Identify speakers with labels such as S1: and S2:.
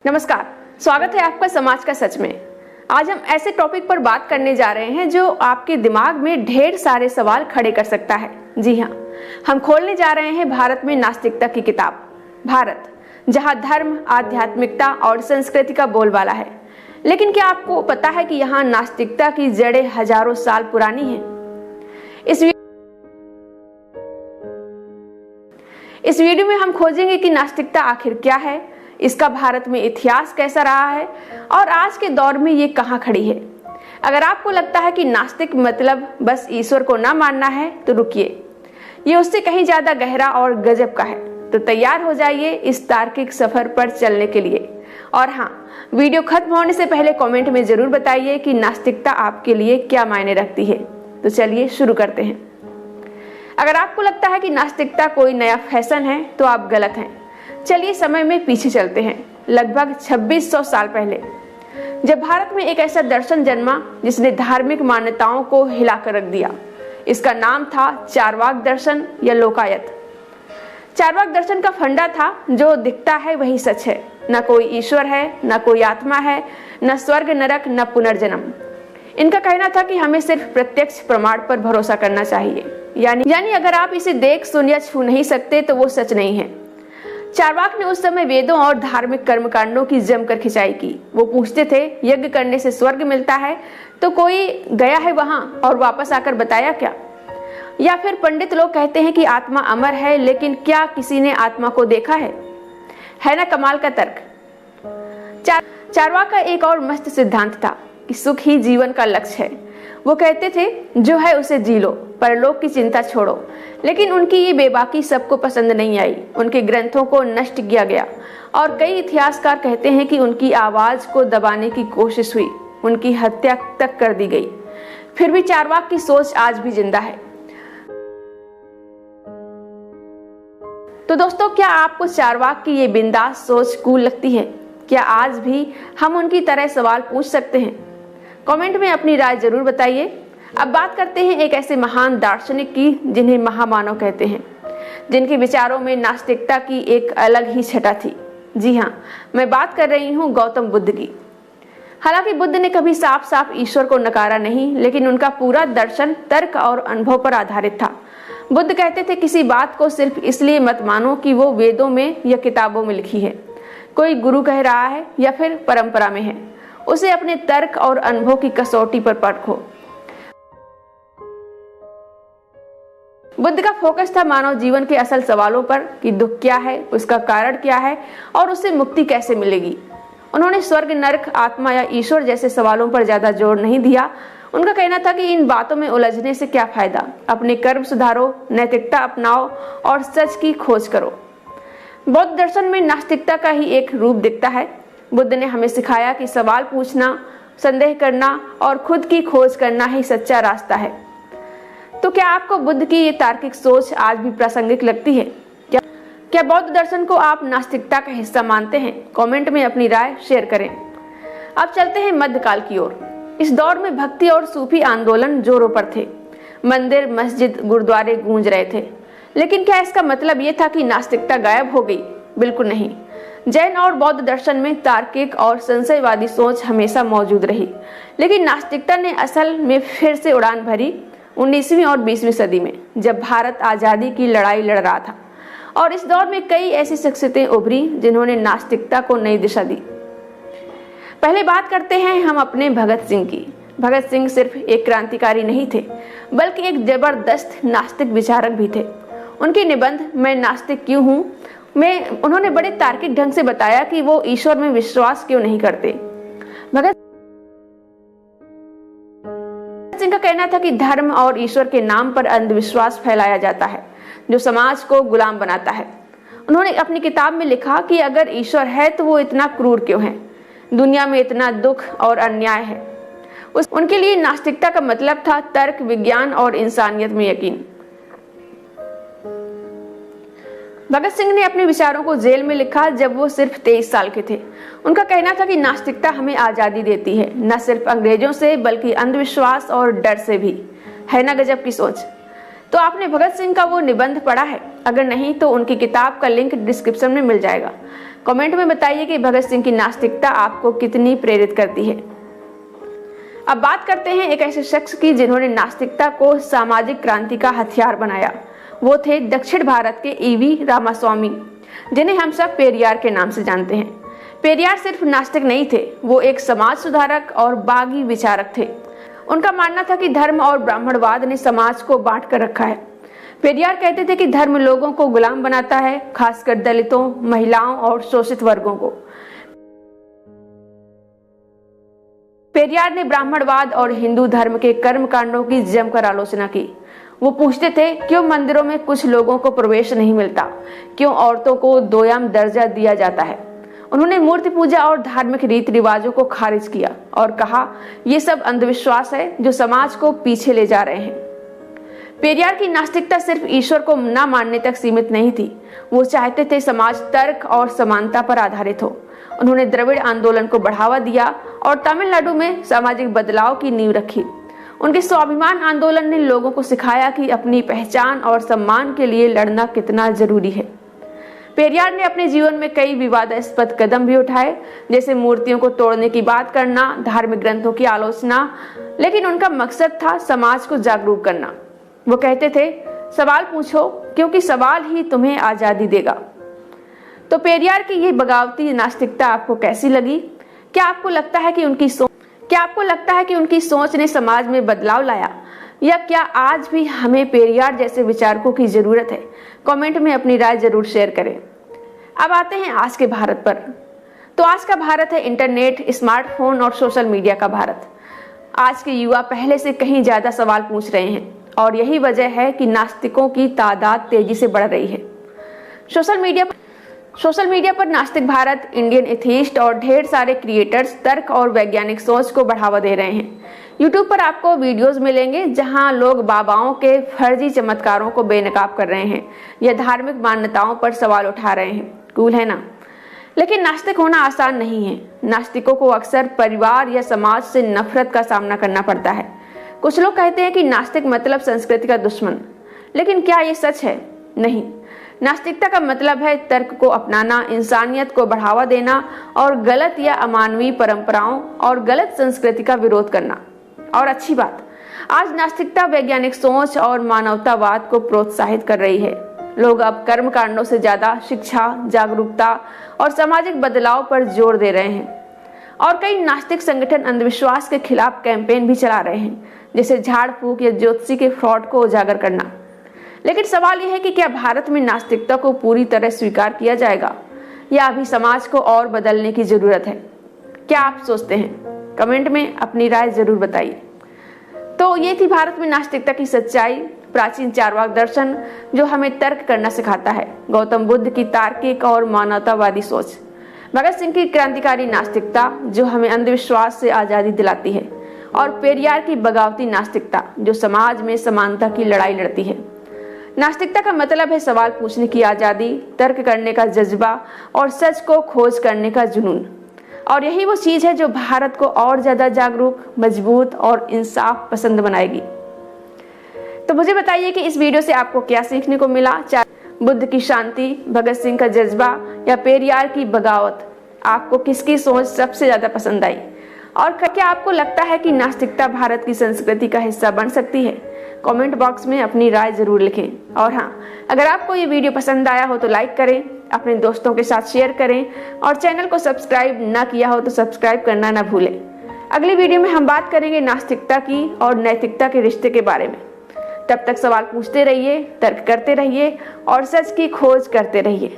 S1: नमस्कार, स्वागत है आपका समाज का सच में। आज हम ऐसे टॉपिक पर बात करने जा रहे हैं जो आपके दिमाग में ढेर सारे सवाल खड़े कर सकता है। जी हाँ, हम खोलने जा रहे हैं भारत में नास्तिकता की किताब। भारत, जहाँ धर्म, आध्यात्मिकता और संस्कृति का बोलबाला है। लेकिन क्या आपको पता है कि यहाँ नास्तिकता की जड़ें हजारों साल पुरानी हैं? इस वीडियो में हम खोजेंगे कि नास्तिकता आखिर क्या है, इसका भारत में इतिहास कैसा रहा है और आज के दौर में ये कहाँ खड़ी है। अगर आपको लगता है कि नास्तिक मतलब बस ईश्वर को ना मानना है तो रुकिए, ये उससे कहीं ज्यादा गहरा और गजब का है। तो तैयार हो जाइए इस तार्किक सफर पर चलने के लिए। और हाँ, वीडियो खत्म होने से पहले कमेंट में जरूर बताइए कि नास्तिकता आपके लिए क्या मायने रखती है। तो चलिए शुरू करते हैं। अगर आपको लगता है कि नास्तिकता कोई नया फैशन है तो आप गलत हैं। चलिए समय में पीछे चलते हैं, लगभग 2600 साल पहले, जब भारत में एक ऐसा दर्शन जन्मा जिसने धार्मिक मान्यताओं को हिलाकर रख दिया। इसका नाम था चार्वाक दर्शन या लोकायत। चार्वाक दर्शन का फंडा था, जो दिखता है वही सच है। न कोई ईश्वर है, न कोई आत्मा है, न स्वर्ग नरक, न पुनर्जन्म। इनका कहना था कि हमें सिर्फ प्रत्यक्ष प्रमाण पर भरोसा करना चाहिए। यानी अगर आप इसे देख, सुन या छू नहीं सकते तो वो सच नहीं है। चार्वाक ने उस समय वेदों और धार्मिक कर्मकांडों की जमकर खिंचाई की। वो पूछते थे, यज्ञ करने से स्वर्ग मिलता है तो कोई गया है वहां और वापस आकर बताया क्या? या फिर पंडित लोग कहते हैं कि आत्मा अमर है, लेकिन क्या किसी ने आत्मा को देखा है ना कमाल का तर्क। चार्वाक का एक और मस्त सिद्धांत था कि सुख ही जीवन का लक्ष्य है। वो कहते थे, जो है उसे जी लो, परलोक की चिंता छोड़ो। लेकिन उनकी ये बेबाकी सबको पसंद नहीं आई। उनके ग्रंथों को नष्ट किया गया और कई इतिहासकार कहते हैं कि उनकी आवाज को दबाने की कोशिश हुई, उनकी हत्या तक कर दी गई। फिर भी चार्वाक की सोच आज भी जिंदा है। तो दोस्तों, क्या आपको चार्वाक की ये बिंदास सोच कूल लगती है? क्या आज भी हम उनकी तरह सवाल पूछ सकते हैं? कमेंट में अपनी राय जरूर बताइए। अब बात करते हैं एक ऐसे महान दार्शनिक की जिन्हें महामानव कहते हैं, जिनके विचारों में नास्तिकता की एक अलग ही छटा थी। जी हाँ, मैं बात कर रही हूँ गौतम बुद्ध की। हालांकि बुद्ध ने कभी साफ साफ ईश्वर को नकारा नहीं, लेकिन उनका पूरा दर्शन तर्क और अनुभव पर आधारित था। बुद्ध कहते थे, किसी बात को सिर्फ इसलिए मत मानो कि वो वेदों में या किताबों में लिखी है, कोई गुरु कह रहा है या फिर परंपरा में है। उसे अपने तर्क और अनुभव की कसौटी पर परखो। बुद्ध का फोकस था मानव जीवन के असल सवालों पर कि दुख क्या है, उसका कारण क्या है और उससे मुक्ति कैसे मिलेगी। उन्होंने स्वर्ग, नरक, आत्मा या ईश्वर जैसे सवालों पर ज्यादा जोर नहीं दिया। उनका कहना था कि इन बातों में उलझने से क्या फायदा, अपने कर्म सुधारो, नैतिकता अपनाओ और सच की खोज करो। बौद्ध दर्शन में नास्तिकता का ही एक रूप दिखता है। बुद्ध ने हमें सिखाया कि सवाल पूछना, संदेह करना और खुद की खोज करना ही सच्चा रास्ता है। तो क्या आपको बुद्ध की ये तार्किक सोच आज भी प्रासंगिक लगती है? क्या बौद्ध दर्शन को आप नास्तिकता का हिस्सा मानते हैं? कमेंट में अपनी राय शेयर करें। अब चलते हैं मध्यकाल की ओर। इस दौर में भक्ति और सूफी आंदोलन जोरों पर थे। मंदिर, मस्जिद, गुरुद्वारे गूंज रहे थे। लेकिन क्या इसका मतलब ये था कि नास्तिकता गायब हो गई? बिल्कुल नहीं। जैन और बौद्ध दर्शन में तार्किक और संशयवादी सोच हमेशा मौजूद रही, लेकिन नास्तिकता ने असल में फिर से उड़ान भरी 19वीं और 20वीं सदी में, जब भारत आजादी की लड़ाई लड़ रहा था। और इस दौर में कई ऐसी शख्सियतें उभरी जिन्होंने नास्तिकता को नई दिशा दी। पहले बात करते हैं हम अपने भगत सिंह की। भगत सिंह सिर्फ एक क्रांतिकारी नहीं थे, बल्कि एक जबरदस्त नास्तिक विचारक भी थे। उनके निबंध मैं नास्तिक क्यों हूँ में उन्होंने बड़े तार्किक ढंग से बताया कि वो ईश्वर में विश्वास क्यों नहीं करते। भगत सिंह का कहना था कि धर्म और ईश्वर के नाम पर अंधविश्वास फैलाया जाता है, जो समाज को गुलाम बनाता है। उन्होंने अपनी किताब में लिखा कि अगर ईश्वर है तो वो इतना क्रूर क्यों है, दुनिया में इतना दुख और अन्याय है। उनके लिए नास्तिकता का मतलब था तर्क, विज्ञान और इंसानियत में यकीन। भगत सिंह ने अपने विचारों को जेल में लिखा जब वो सिर्फ 23 साल के थे। उनका कहना था कि नास्तिकता हमें आजादी देती है, न सिर्फ अंग्रेजों से बल्कि अंधविश्वास और डर से भी। है ना गजब की सोच। तो आपने भगत सिंह का वो निबंध पढ़ा है? अगर नहीं तो उनकी किताब का लिंक डिस्क्रिप्शन में मिल जाएगा। कमेंट में बताइए कि भगत सिंह की नास्तिकता आपको कितनी प्रेरित करती है। अब बात करते हैं एक ऐसे शख्स की जिन्होंने नास्तिकता को सामाजिक क्रांति का हथियार बनाया। वो थे दक्षिण भारत के ईवी रामास्वामी, जिन्हें हम सब पेरियार के नाम से जानते हैं। पेरियार सिर्फ नास्तिक नहीं थे, वो एक समाज सुधारक और बागी विचारक थे। उनका मानना था कि धर्म और ब्राह्मणवाद ने समाज को बांट कर रखा है। पेरियार कहते थे कि धर्म लोगों को गुलाम बनाता है, खासकर दलितों, महिलाओं और शोषित वर्गों को। पेरियार ने ब्राह्मणवाद और हिंदू धर्म के कर्म कांडों की जमकर आलोचना की। वो पूछते थे क्यों मंदिरों में कुछ लोगों को प्रवेश नहीं मिलता, क्यों औरतों को दोयम दर्जा दिया जाता है। उन्होंने मूर्ति पूजा और धार्मिक रीति रिवाजों को खारिज किया और कहा ये सब अंधविश्वास है जो समाज को पीछे ले जा रहे हैं। पेरियार की नास्तिकता सिर्फ ईश्वर को न मानने तक सीमित नहीं थी, वो चाहते थे समाज तर्क और समानता पर आधारित हो। उन्होंने द्रविड़ आंदोलन को बढ़ावा दिया और तमिलनाडु में सामाजिक बदलाव की नींव रखी। उनके स्वाभिमान आंदोलन ने लोगों को सिखाया कि अपनी पहचान और सम्मान के लिए लड़ना कितना जरूरी है। पेरियार ने अपने जीवन में कई विवादास्पद कदम भी उठाए, जैसे मूर्तियों को तोड़ने की बात करना, धार्मिक ग्रंथों की आलोचना, लेकिन उनका मकसद था समाज को जागरूक करना। वो कहते थे सवाल पूछो क्योंकि सवाल ही तुम्हें आजादी देगा। तो पेरियार की ये बगावती नास्तिकता आपको कैसी लगी? क्या आपको लगता है कि उनकी सोच ने समाज में बदलाव लाया, या क्या आज भी हमें पेरियार जैसे विचारकों की जरूरत है? कमेंट में अपनी राय जरूर शेयर करें। अब आते हैं आज के भारत पर। तो आज का भारत है इंटरनेट, स्मार्टफोन और सोशल मीडिया का भारत। आज के युवा पहले से कहीं ज्यादा सवाल पूछ रहे हैं और यही वजह है कि नास्तिकों की तादाद तेजी से बढ़ रही है। सोशल मीडिया पर नास्तिक भारत, इंडियन एथीस्ट और ढेर सारे क्रिएटर्स तर्क और वैज्ञानिक सोच को बढ़ावा दे रहे हैं। यूट्यूब पर आपको वीडियोस मिलेंगे जहां लोग बाबाओं के फर्जी चमत्कारों को बेनकाब कर रहे हैं या धार्मिक मान्यताओं पर सवाल उठा रहे हैं। कूल है ना? लेकिन नास्तिक होना आसान नहीं है। नास्तिकों को अक्सर परिवार या समाज से नफरत का सामना करना पड़ता है। कुछ लोग कहते हैं कि नास्तिक मतलब संस्कृति का दुश्मन, लेकिन क्या ये सच है? नहीं। नास्तिकता का मतलब है तर्क को अपनाना, इंसानियत को बढ़ावा देना और गलत या अमानवीय परंपराओं और गलत संस्कृति का विरोध करना। और अच्छी बात, आज नास्तिकता वैज्ञानिक सोच और मानवतावाद को प्रोत्साहित कर रही है। लोग अब कर्म कांडों से ज्यादा शिक्षा, जागरूकता और सामाजिक बदलाव पर जोर दे रहे हैं। और कई नास्तिक संगठन अंधविश्वास के खिलाफ कैंपेन भी चला रहे हैं, जैसे झाड़ फूक या ज्योतिषी के फ्रॉड को उजागर करना। लेकिन सवाल यह है कि क्या भारत में नास्तिकता को पूरी तरह स्वीकार किया जाएगा या अभी समाज को और बदलने की जरूरत है? क्या आप सोचते हैं? कमेंट में अपनी राय जरूर बताइए। तो ये थी भारत में नास्तिकता की सच्चाई, प्राचीन चारवाक दर्शन जो हमें तर्क करना सिखाता है, गौतम बुद्ध की तार्किक और मानवतावादी सोच, भगत सिंह की क्रांतिकारी नास्तिकता जो हमें अंधविश्वास से आजादी दिलाती है, और पेरियार की बगावती नास्तिकता जो समाज में समानता की लड़ाई लड़ती है। नास्तिकता का मतलब है सवाल पूछने की आजादी, तर्क करने का जज्बा और सच को खोज करने का जुनून। और यही वो चीज है जो भारत को और ज्यादा जागरूक, मजबूत और इंसाफ पसंद बनाएगी। तो मुझे बताइए कि इस वीडियो से आपको क्या सीखने को मिला? चाहे बुद्ध की शांति, भगत सिंह का जज्बा या पेरियार की बगावत, आपको किसकी सोच सबसे ज्यादा पसंद आई? और क्या आपको लगता है कि नास्तिकता भारत की संस्कृति का हिस्सा बन सकती है? कमेंट बॉक्स में अपनी राय जरूर लिखें। और हाँ, अगर आपको ये वीडियो पसंद आया हो तो लाइक करें, अपने दोस्तों के साथ शेयर करें और चैनल को सब्सक्राइब ना किया हो तो सब्सक्राइब करना ना भूलें। अगली वीडियो में हम बात करेंगे नास्तिकता की और नैतिकता के रिश्ते के बारे में। तब तक सवाल पूछते रहिए, तर्क करते रहिए और सच की खोज करते रहिए।